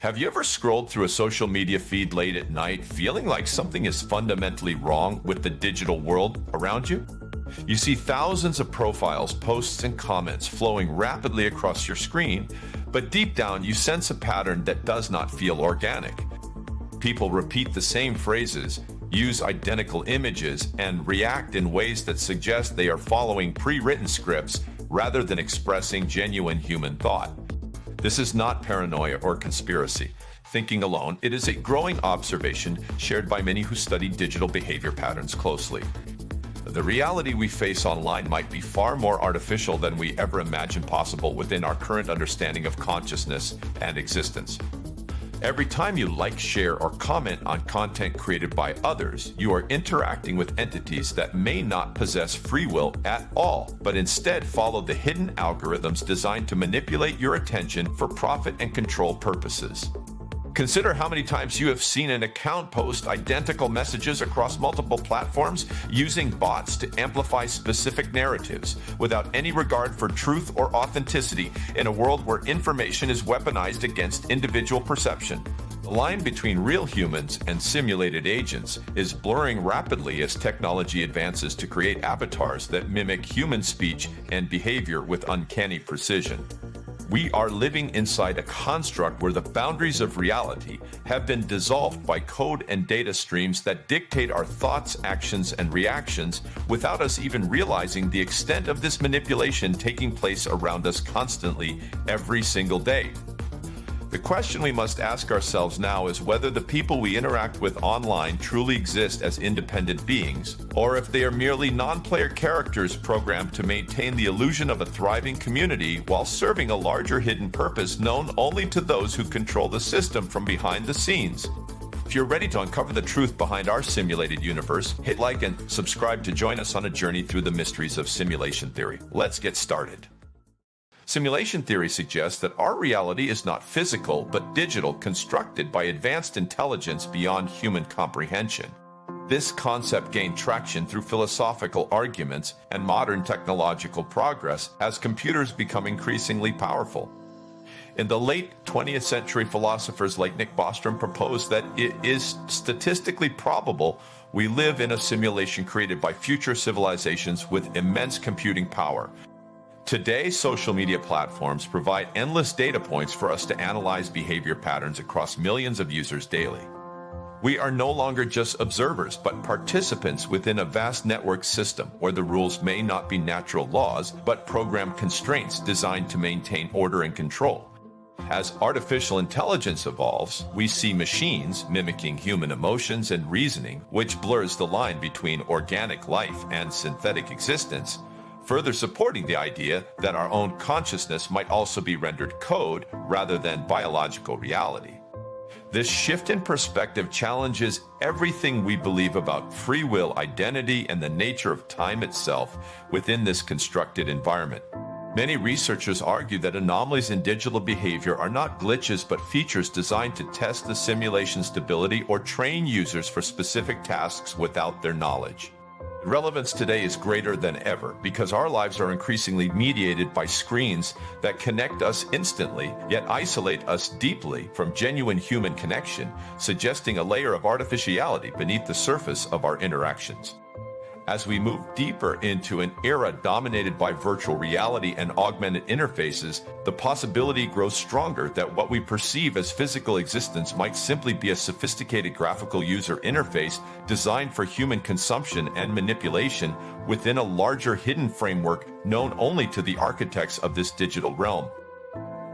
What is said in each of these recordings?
Have you ever scrolled through a social media feed late at night feeling like something is fundamentally wrong with the digital world around you? You see thousands of profiles, posts, and comments flowing rapidly across your screen, but deep down you sense a pattern that does not feel organic. People repeat the same phrases, use identical images, and react in ways that suggest they are following pre-written scripts rather than expressing genuine human thought. This is not paranoia or conspiracy thinking alone. It is a growing observation shared by many who study digital behavior patterns closely. The reality we face online might be far more artificial than we ever imagined possible within our current understanding of consciousness and existence. Every time you like, share, or comment on content created by others, you are interacting with entities that may not possess free will at all, but instead follow the hidden algorithms designed to manipulate your attention for profit and control purposes. Consider how many times you have seen an account post identical messages across multiple platforms using bots to amplify specific narratives without any regard for truth or authenticity in a world where information is weaponized against individual perception. The line between real humans and simulated agents is blurring rapidly as technology advances to create avatars that mimic human speech and behavior with uncanny precision. We are living inside a construct where the boundaries of reality have been dissolved by code and data streams that dictate our thoughts, actions, and reactions without us even realizing the extent of this manipulation taking place around us constantly every single day. The question we must ask ourselves now is whether the people we interact with online truly exist as independent beings, or if they are merely non-player characters programmed to maintain the illusion of a thriving community while serving a larger hidden purpose known only to those who control the system from behind the scenes. If you're ready to uncover the truth behind our simulated universe, hit like and subscribe to join us on a journey through the mysteries of simulation theory. Let's get started. Simulation theory suggests that our reality is not physical, but digital, constructed by advanced intelligence beyond human comprehension. This concept gained traction through philosophical arguments and modern technological progress as computers become increasingly powerful. In the late 20th century, philosophers like Nick Bostrom proposed that it is statistically probable we live in a simulation created by future civilizations with immense computing power. Today, social media platforms provide endless data points for us to analyze behavior patterns across millions of users daily. We are no longer just observers, but participants within a vast network system where the rules may not be natural laws, but programmed constraints designed to maintain order and control. As artificial intelligence evolves, we see machines mimicking human emotions and reasoning, which blurs the line between organic life and synthetic existence, further supporting the idea that our own consciousness might also be rendered code rather than biological reality. This shift in perspective challenges everything we believe about free will, identity, and the nature of time itself within this constructed environment. Many researchers argue that anomalies in digital behavior are not glitches but features designed to test the simulation stability or train users for specific tasks without their knowledge. Relevance today is greater than ever because our lives are increasingly mediated by screens that connect us instantly, yet isolate us deeply from genuine human connection, suggesting a layer of artificiality beneath the surface of our interactions. As we move deeper into an era dominated by virtual reality and augmented interfaces, the possibility grows stronger that what we perceive as physical existence might simply be a sophisticated graphical user interface designed for human consumption and manipulation within a larger hidden framework known only to the architects of this digital realm.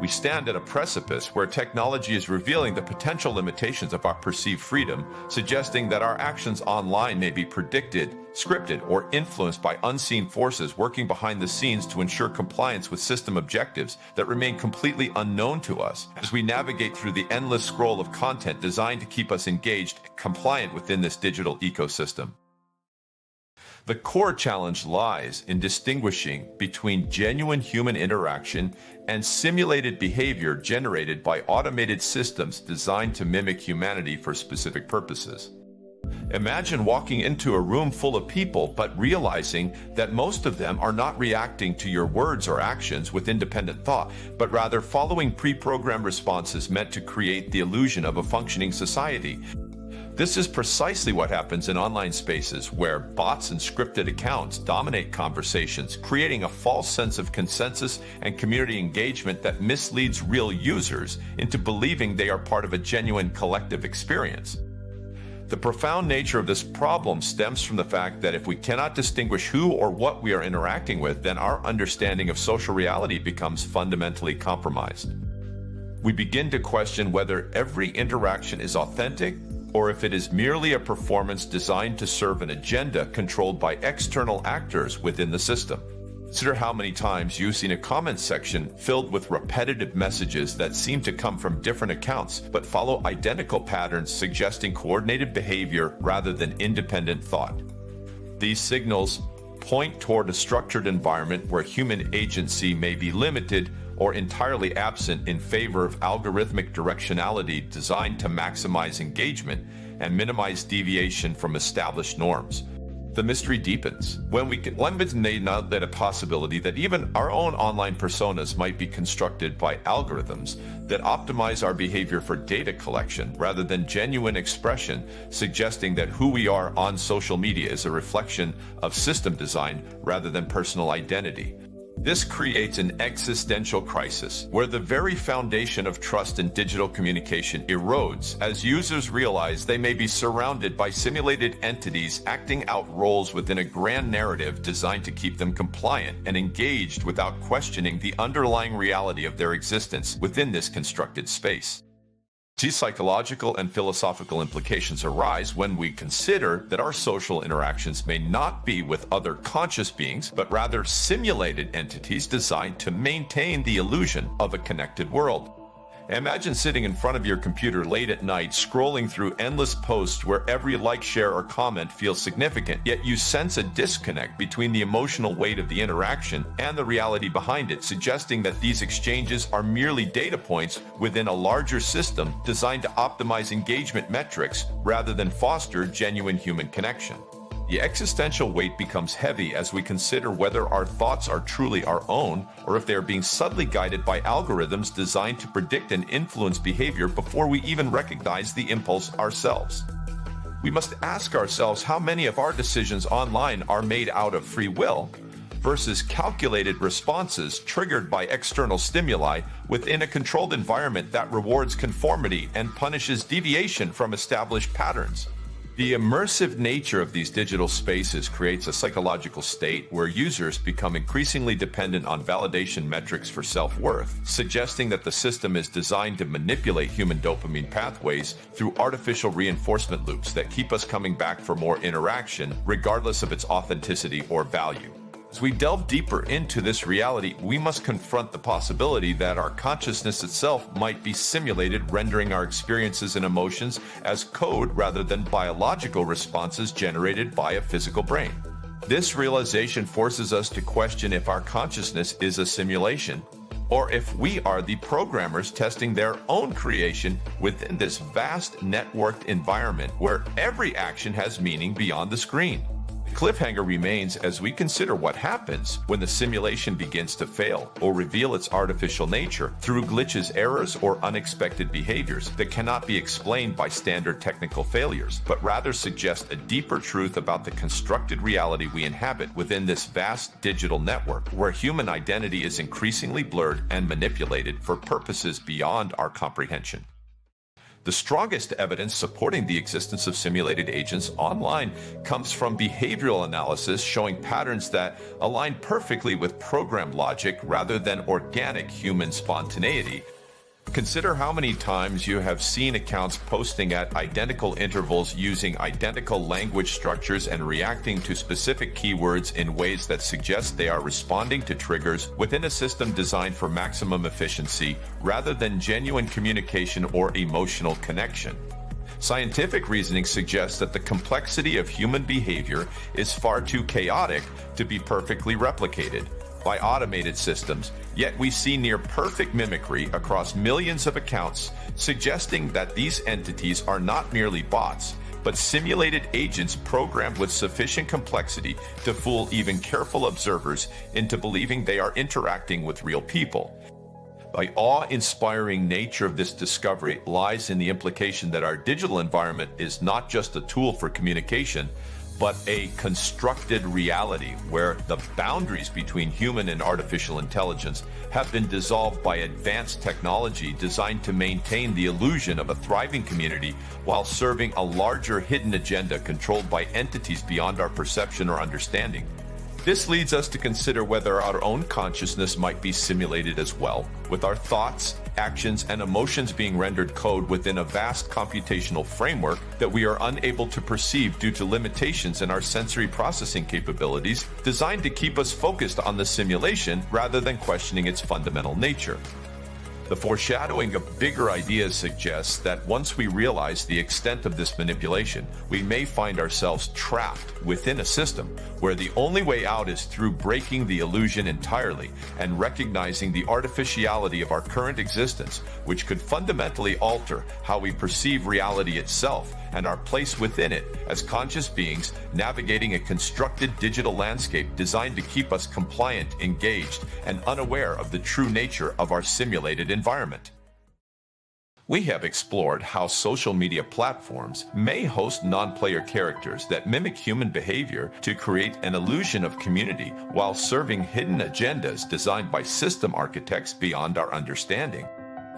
We stand at a precipice where technology is revealing the potential limitations of our perceived freedom, suggesting that our actions online may be predicted, scripted, or influenced by unseen forces working behind the scenes to ensure compliance with system objectives that remain completely unknown to us as we navigate through the endless scroll of content designed to keep us engaged and compliant within this digital ecosystem. The core challenge lies in distinguishing between genuine human interaction and simulated behavior generated by automated systems designed to mimic humanity for specific purposes. Imagine walking into a room full of people, but realizing that most of them are not reacting to your words or actions with independent thought, but rather following pre-programmed responses meant to create the illusion of a functioning society. This is precisely what happens in online spaces, where bots and scripted accounts dominate conversations, creating a false sense of consensus and community engagement that misleads real users into believing they are part of a genuine collective experience. The profound nature of this problem stems from the fact that if we cannot distinguish who or what we are interacting with, then our understanding of social reality becomes fundamentally compromised. We begin to question whether every interaction is authentic, or if it is merely a performance designed to serve an agenda controlled by external actors within the system. Consider how many times you've seen a comment section filled with repetitive messages that seem to come from different accounts but follow identical patterns suggesting coordinated behavior rather than independent thought. These signals point toward a structured environment where human agency may be limited or entirely absent in favor of algorithmic directionality designed to maximize engagement and minimize deviation from established norms. The mystery deepens when we can eliminate the possibility that even our own online personas might be constructed by algorithms that optimize our behavior for data collection rather than genuine expression, suggesting that who we are on social media is a reflection of system design rather than personal identity. This creates an existential crisis where the very foundation of trust in digital communication erodes as users realize they may be surrounded by simulated entities acting out roles within a grand narrative designed to keep them compliant and engaged without questioning the underlying reality of their existence within this constructed space. These psychological and philosophical implications arise when we consider that our social interactions may not be with other conscious beings, but rather simulated entities designed to maintain the illusion of a connected world. Imagine sitting in front of your computer late at night, scrolling through endless posts where every like, share, or comment feels significant, yet you sense a disconnect between the emotional weight of the interaction and the reality behind it, suggesting that these exchanges are merely data points within a larger system designed to optimize engagement metrics rather than foster genuine human connection. The existential weight becomes heavy as we consider whether our thoughts are truly our own or if they are being subtly guided by algorithms designed to predict and influence behavior before we even recognize the impulse ourselves. We must ask ourselves how many of our decisions online are made out of free will versus calculated responses triggered by external stimuli within a controlled environment that rewards conformity and punishes deviation from established patterns. The immersive nature of these digital spaces creates a psychological state where users become increasingly dependent on validation metrics for self-worth, suggesting that the system is designed to manipulate human dopamine pathways through artificial reinforcement loops that keep us coming back for more interaction, regardless of its authenticity or value. As we delve deeper into this reality, we must confront the possibility that our consciousness itself might be simulated, rendering our experiences and emotions as code rather than biological responses generated by a physical brain. This realization forces us to question if our consciousness is a simulation, or if we are the programmers testing their own creation within this vast networked environment where every action has meaning beyond the screen. The cliffhanger remains as we consider what happens when the simulation begins to fail or reveal its artificial nature through glitches, errors, or unexpected behaviors that cannot be explained by standard technical failures, but rather suggest a deeper truth about the constructed reality we inhabit within this vast digital network, where human identity is increasingly blurred and manipulated for purposes beyond our comprehension. The strongest evidence supporting the existence of simulated agents online comes from behavioral analysis showing patterns that align perfectly with programmed logic rather than organic human spontaneity. Consider how many times you have seen accounts posting at identical intervals using identical language structures and reacting to specific keywords in ways that suggest they are responding to triggers within a system designed for maximum efficiency rather than genuine communication or emotional connection. Scientific reasoning suggests that the complexity of human behavior is far too chaotic to be perfectly replicated by automated systems, yet we see near perfect mimicry across millions of accounts, suggesting that these entities are not merely bots, but simulated agents programmed with sufficient complexity to fool even careful observers into believing they are interacting with real people. The awe-inspiring nature of this discovery lies in the implication that our digital environment is not just a tool for communication, but a constructed reality where the boundaries between human and artificial intelligence have been dissolved by advanced technology designed to maintain the illusion of a thriving community while serving a larger hidden agenda controlled by entities beyond our perception or understanding. This leads us to consider whether our own consciousness might be simulated as well, with our thoughts, actions, and emotions being rendered code within a vast computational framework that we are unable to perceive due to limitations in our sensory processing capabilities, designed to keep us focused on the simulation rather than questioning its fundamental nature. The foreshadowing of bigger ideas suggests that once we realize the extent of this manipulation, we may find ourselves trapped within a system where the only way out is through breaking the illusion entirely and recognizing the artificiality of our current existence, which could fundamentally alter how we perceive reality itself and our place within it as conscious beings navigating a constructed digital landscape designed to keep us compliant, engaged, and unaware of the true nature of our simulated environment. We have explored how social media platforms may host non-player characters that mimic human behavior to create an illusion of community while serving hidden agendas designed by system architects beyond our understanding.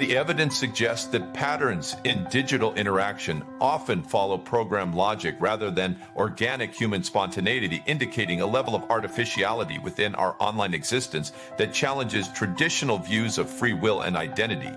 The evidence suggests that patterns in digital interaction often follow program logic rather than organic human spontaneity, indicating a level of artificiality within our online existence that challenges traditional views of free will and identity.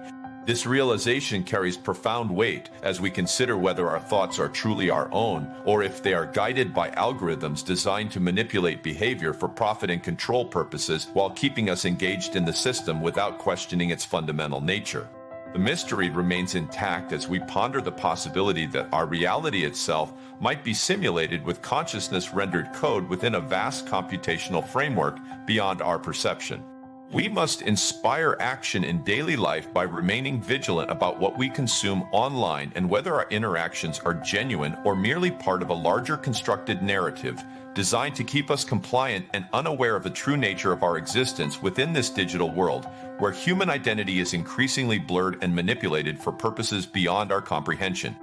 This realization carries profound weight as we consider whether our thoughts are truly our own or if they are guided by algorithms designed to manipulate behavior for profit and control purposes while keeping us engaged in the system without questioning its fundamental nature. The mystery remains intact as we ponder the possibility that our reality itself might be simulated with consciousness rendered code within a vast computational framework beyond our perception. We must inspire action in daily life by remaining vigilant about what we consume online and whether our interactions are genuine or merely part of a larger constructed narrative designed to keep us compliant and unaware of the true nature of our existence within this digital world, where human identity is increasingly blurred and manipulated for purposes beyond our comprehension.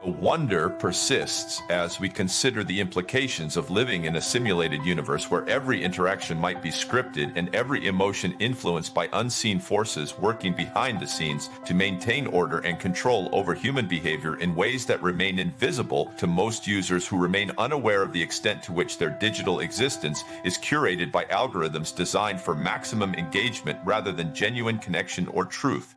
The wonder persists as we consider the implications of living in a simulated universe where every interaction might be scripted and every emotion influenced by unseen forces working behind the scenes to maintain order and control over human behavior in ways that remain invisible to most users who remain unaware of the extent to which their digital existence is curated by algorithms designed for maximum engagement rather than genuine connection or truth.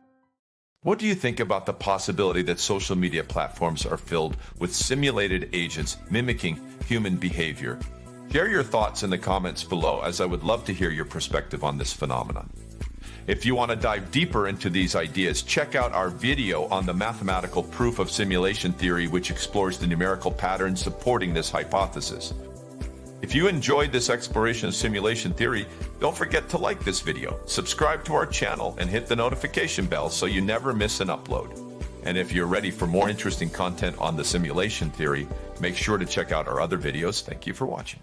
What do you think about the possibility that social media platforms are filled with simulated agents mimicking human behavior? Share your thoughts in the comments below, as I would love to hear your perspective on this phenomenon. If you want to dive deeper into these ideas, check out our video on the mathematical proof of simulation theory, which explores the numerical patterns supporting this hypothesis. If you enjoyed this exploration of simulation theory, don't forget to like this video, subscribe to our channel, and hit the notification bell so you never miss an upload. And if you're ready for more interesting content on the simulation theory, make sure to check out our other videos. Thank you for watching.